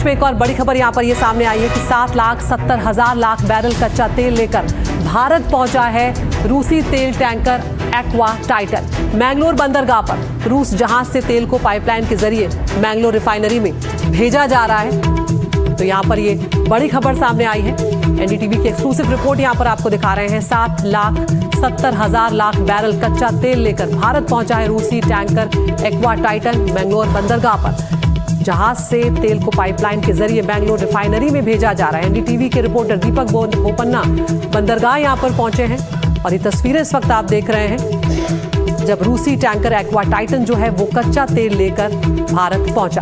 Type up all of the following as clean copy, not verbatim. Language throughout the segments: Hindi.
में एक और बड़ी खबर यहां पर ये सामने आई है कि 7,70,000 बैरल कच्चा तेल लेकर भारत पहुंचा है रूसी तेल टैंकर एक्वा टाइटन। मैंगलोर बंदरगाह पर रूस जहाज से तेल को पाइपलाइन के जरिए मैंगलोर रिफाइनरी में भेजा जा रहा है। तो यहां पर ये बड़ी खबर सामने आई है। एनडीटीवी की एक्सक्लूसिव रिपोर्ट यहां पर आपको दिखा रहे हैं। 7,70,000 बैरल कच्चा तेल लेकर भारत पहुंचा है रूसी टैंकर एक्वा टाइटन मैंगलोर बंदरगाह पर। जहाज से तेल को पाइपलाइन के जरिए बैंगलोर रिफाइनरी में भेजा जा रहा है। एनडीटीवी के रिपोर्टर दीपक बोपन्ना बंदरगाह यहां पर पहुंचे हैं और ये तस्वीरें इस वक्त आप देख रहे हैं जब रूसी टैंकर एक्वा टाइटन जो है वो कच्चा तेल लेकर भारत पहुंचा।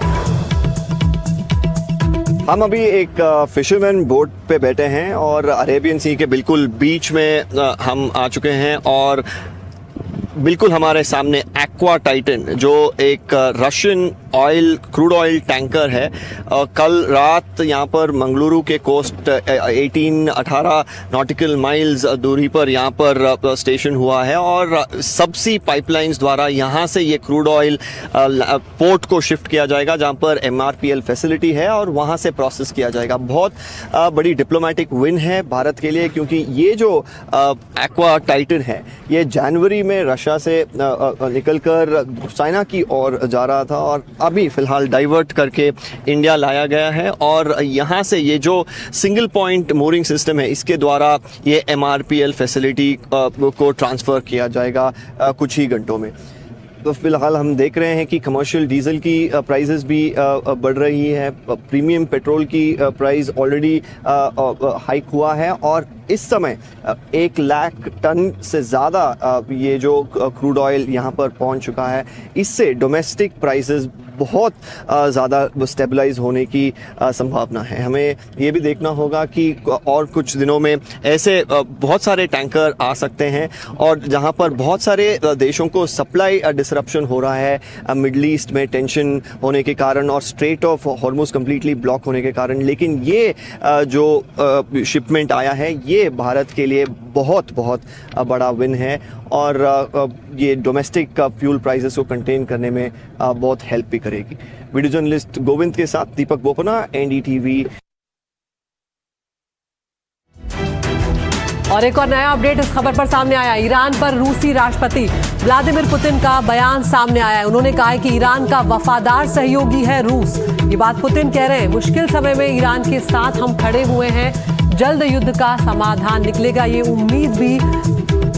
हम अभी एक फिशरमैन बोट पे बैठे हैं और अरेबियन सी के बिल्कुल बीच में हम आ चुके हैं और बिल्कुल हमारे सामने एक्वा टाइटन जो एक रशियन क्रूड ऑयल टैंकर है। कल रात यहाँ पर मंगलुरु के कोस्ट 18 नॉटिकल माइल्स दूरी पर यहाँ पर स्टेशन हुआ है और सबसी पाइपलाइंस द्वारा यहाँ से ये क्रूड ऑयल पोर्ट को शिफ्ट किया जाएगा जहाँ पर MRPL फैसिलिटी है और वहाँ से प्रोसेस किया जाएगा। बहुत बड़ी डिप्लोमेटिक विन है भारत के लिए क्योंकि ये जो एक्वा टाइटन है ये जनवरी में रशिया से निकलकर चाइना की ओर जा रहा था और अभी फ़िलहाल डाइवर्ट करके इंडिया लाया गया है और यहाँ से ये जो सिंगल पॉइंट मूरिंग सिस्टम है इसके द्वारा ये MRPL फैसिलिटी को ट्रांसफ़र किया जाएगा कुछ ही घंटों में। तो फिलहाल हम देख रहे हैं कि कमर्शियल डीजल की प्राइसेस भी बढ़ रही है। प्रीमियम पेट्रोल की प्राइस ऑलरेडी हाइक हुआ है और इस समय 1 लाख टन से ज़्यादा ये जो क्रूड ऑयल यहाँ पर पहुँच चुका है। इससे डोमेस्टिक प्राइसेस बहुत ज़्यादा स्टेबलाइज होने की संभावना है। हमें ये भी देखना होगा कि और कुछ दिनों में ऐसे बहुत सारे टैंकर आ सकते हैं और जहाँ पर बहुत सारे देशों को सप्लाई डिसरप्शन हो रहा है मिडल ईस्ट में टेंशन होने के कारण और straight of Hormuz completely block होने के कारण। लेकिन ये जो शिपमेंट आया है ये भारत के लिए बहुत बड़ा विन है और ये डोमेस्टिक फ्यूल प्राइसेस को कंटेन करने में बहुत हेल्प भी करेगी। वीडियो जर्नलिस्ट गोविंद के साथ दीपक बोपन्ना, एनडीटीवी। और एक और नया अपडेट इस खबर पर सामने आया। ईरान पर रूसी राष्ट्रपति व्लादिमीर पुतिन का बयान सामने आया है। उन्होंने कहा है कि ईरान का वफादार सहयोगी है रूस। ये बात पुतिन कह रहे हैं। मुश्किल समय में ईरान के साथ हम खड़े हुए हैं, जल्द युद्ध का समाधान निकलेगा, ये उम्मीद भी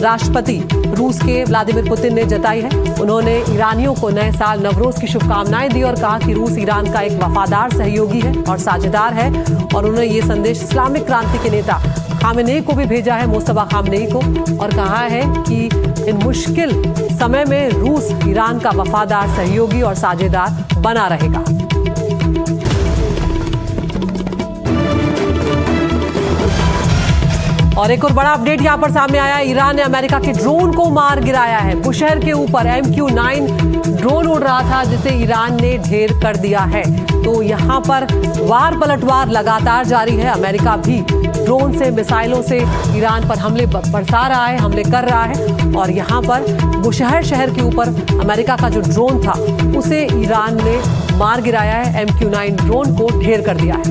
राष्ट्रपति रूस के व्लादिमीर पुतिन ने जताई है। उन्होंने ईरानियों को नए साल नवरोज की शुभकामनाएं दी और कहा कि रूस ईरान का एक वफादार सहयोगी है और साझेदार है और उन्होंने ये संदेश इस्लामिक क्रांति के नेता खामेनेई को भी भेजा है, मुस्तफा खामेनेई को, और कहा है कि इन मुश्किल समय में रूस ईरान का वफादार सहयोगी और साझेदार बना रहेगा। और एक और बड़ा अपडेट यहां पर सामने आया। ईरान ने अमेरिका के ड्रोन को मार गिराया है। बुशहर के ऊपर MQ-9 ड्रोन उड़ रहा था जिसे ईरान ने ढेर कर दिया है। तो यहां पर वार पलटवार लगातार जारी है। अमेरिका भी ड्रोन से, मिसाइलों से ईरान पर हमले बरसा रहा है, हमले कर रहा है। और यहां पर बुशहर शहर के ऊपर अमेरिका का जो ड्रोन था उसे ईरान ने मार गिराया है। MQ-9 ड्रोन को ढेर कर दिया है।